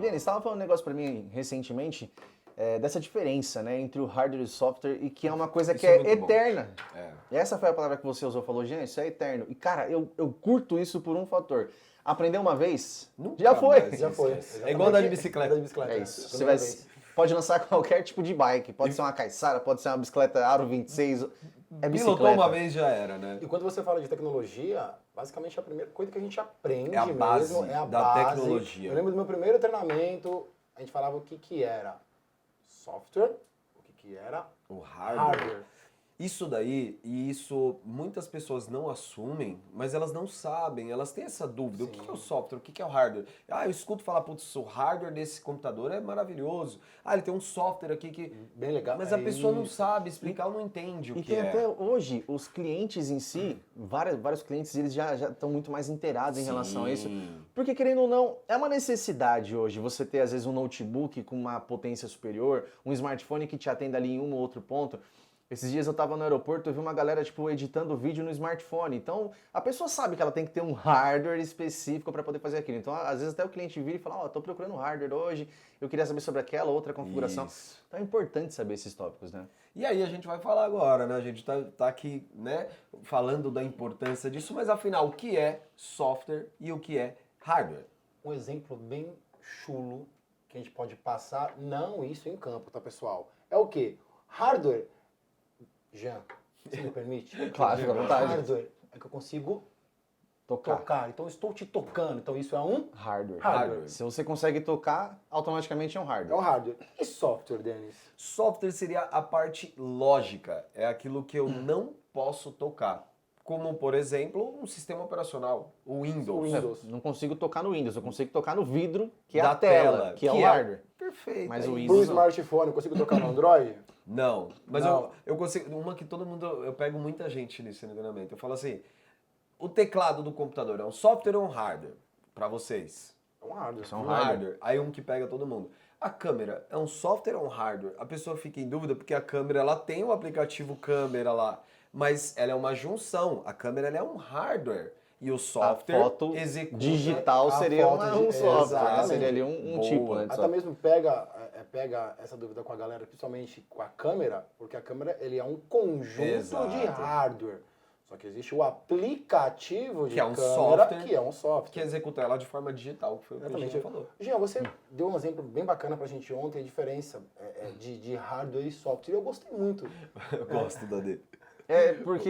Denis, você estava falando um negócio para mim recentemente, dessa diferença, né, entre o hardware e o software, e que é uma coisa que é eterna. E essa foi a palavra que você usou, falou, Jean, isso é eterno. E cara, eu curto isso por um fator. Aprender uma vez, Nunca já foi. mais Já foi. esquece. É igual andar de bicicleta. É isso. Você pode lançar qualquer tipo de bike. Pode ser uma Caiçara, pode ser uma bicicleta Aro 26. É bicicleta. Pilotou uma vez já era, né? E quando você fala de tecnologia, basicamente a primeira coisa que a gente aprende É a base mesmo é a da base. tecnologia. Eu lembro do meu primeiro treinamento, a gente falava o que era software, o que era O hardware. hardware. Isso daí, e isso muitas pessoas não assumem, mas elas não sabem, elas têm essa dúvida. O que é o software? O que é o hardware? Ah, eu escuto falar, putz, o hardware desse computador é maravilhoso. Ah, ele tem um software aqui que... Bem legal. Mas a pessoa não sabe explicar ou não entende o E que tem é. até hoje, os clientes em si, vários clientes, eles já estão muito mais inteirados em relação a isso. Porque, querendo ou não, é uma necessidade hoje você ter, às vezes, um notebook com uma potência superior, um smartphone que te atenda ali em um ou outro ponto. Esses dias eu tava no aeroporto, eu vi uma galera, tipo, editando vídeo no smartphone. Então, a pessoa sabe que ela tem que ter um hardware específico para poder fazer aquilo. Então, às vezes até o cliente vira e fala, tô procurando hardware hoje, eu queria saber sobre aquela outra configuração. Isso. Então é importante saber esses tópicos, né? E aí a gente vai falar agora, né? A gente tá aqui, né, falando da importância disso, mas afinal, o que é software e o que é hardware? Um exemplo bem chulo que a gente pode passar, não isso em campo, tá, pessoal? É o quê? Hardware, Jean, você me permite? Claro, fica à vontade. Hardware é que eu consigo tocar. Então, eu estou te tocando. Então, isso é um Hardware. Se você consegue tocar, automaticamente é um é hardware. um hardware. E software, Denis? Software seria a parte lógica, é aquilo que eu não posso tocar. Como, por exemplo, um sistema operacional, o Windows. Não consigo tocar no Windows, eu consigo tocar no vidro, que é Da a tela, que é o hardware. Perfeito. Mas é o isso. Pro Windows não. smartphone, eu consigo tocar no Android? Não, mas Não. Eu consigo. Uma que todo mundo. Eu pego muita gente nisso no treinamento. Eu falo assim: o teclado do computador é um software ou um hardware? Pra vocês. É um hardware. Isso é um Um hardware. Aí um que pega todo mundo. A câmera é um software ou um hardware? A pessoa fica em dúvida porque a câmera ela tem o aplicativo câmera lá, mas ela é uma junção. A câmera ela é um hardware. E o software A foto executa digital a seria foto um software, né? exatamente. Seria ali um Boa. tipo, né? de Até software. mesmo pega essa dúvida com a galera, principalmente com a câmera, porque a câmera ele é um conjunto Exato. de hardware. Só que existe o aplicativo de Que é um câmera, software que é um software. que executa ela de forma digital, que foi o que a Exatamente. gente falou. Jean, você deu um exemplo bem bacana pra gente ontem, a diferença de hardware e software. Eu gostei muito. Eu gosto da dele. Porque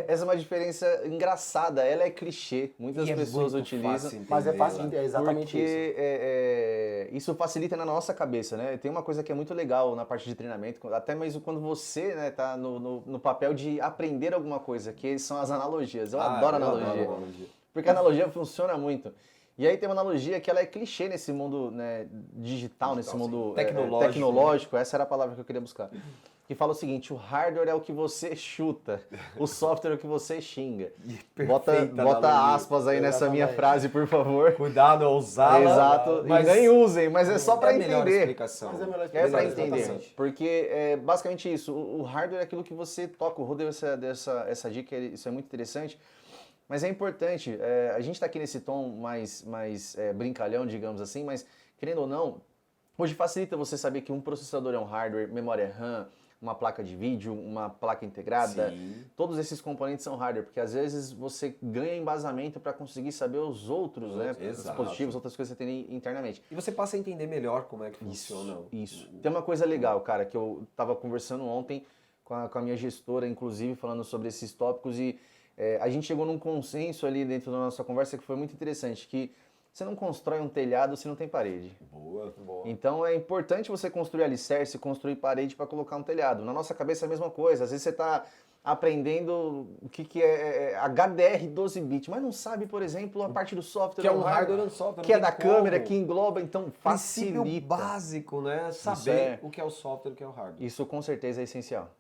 essa é uma diferença engraçada, ela é clichê, muitas E é pessoas muito utilizam. fácil Mas é fácil de entender, entender, é exatamente Porque isso. isso facilita na nossa cabeça, né? Tem uma coisa que é muito legal na parte de treinamento, até mesmo quando você, né, tá no papel de aprender alguma coisa, que são as analogias. Eu adoro analogia. Porque a analogia funciona muito. E aí tem uma analogia que ela é clichê nesse mundo, né, digital, nesse mundo tecnológico, essa era a palavra que eu queria buscar. Que fala o seguinte, o hardware é o que você chuta, o software é o que você xinga. Bota analogia. aspas aí nessa minha Exatamente. frase, por favor. Cuidado ao usá-la. Exato, mas e nem usem, mas é só para é a melhor entender. explicação. Mas é a melhor É pra explicação, entender, exatamente. porque é basicamente isso, o hardware é aquilo que você toca, o Rô deu essa dica, isso é muito interessante, mas é importante, a gente tá aqui nesse tom mais brincalhão, digamos assim, mas querendo ou não, hoje facilita você saber que um processador é um hardware, memória RAM, uma placa de vídeo, uma placa integrada, Sim. todos esses componentes são hardware, porque às vezes você ganha embasamento para conseguir saber os outros, né, Exato. dispositivos, outras coisas que você tem internamente. E você passa a entender melhor como é que funciona. Isso. Tem uma coisa legal, cara, que eu tava conversando ontem com a minha gestora, inclusive, falando sobre esses tópicos e a gente chegou num consenso ali dentro da nossa conversa que foi muito interessante, que você não constrói um telhado se não tem parede. Boa. Então é importante você construir alicerce, construir parede para colocar um telhado. Na nossa cabeça é a mesma coisa. Às vezes você está aprendendo o que é HDR 12-bit, mas não sabe, por exemplo, a parte do software. Que é um hardware e um software. Que é não da tem como. câmera, que engloba, então Princípio facilita. básico, né? Saber o que é o software e o que é o hardware. Isso com certeza é essencial.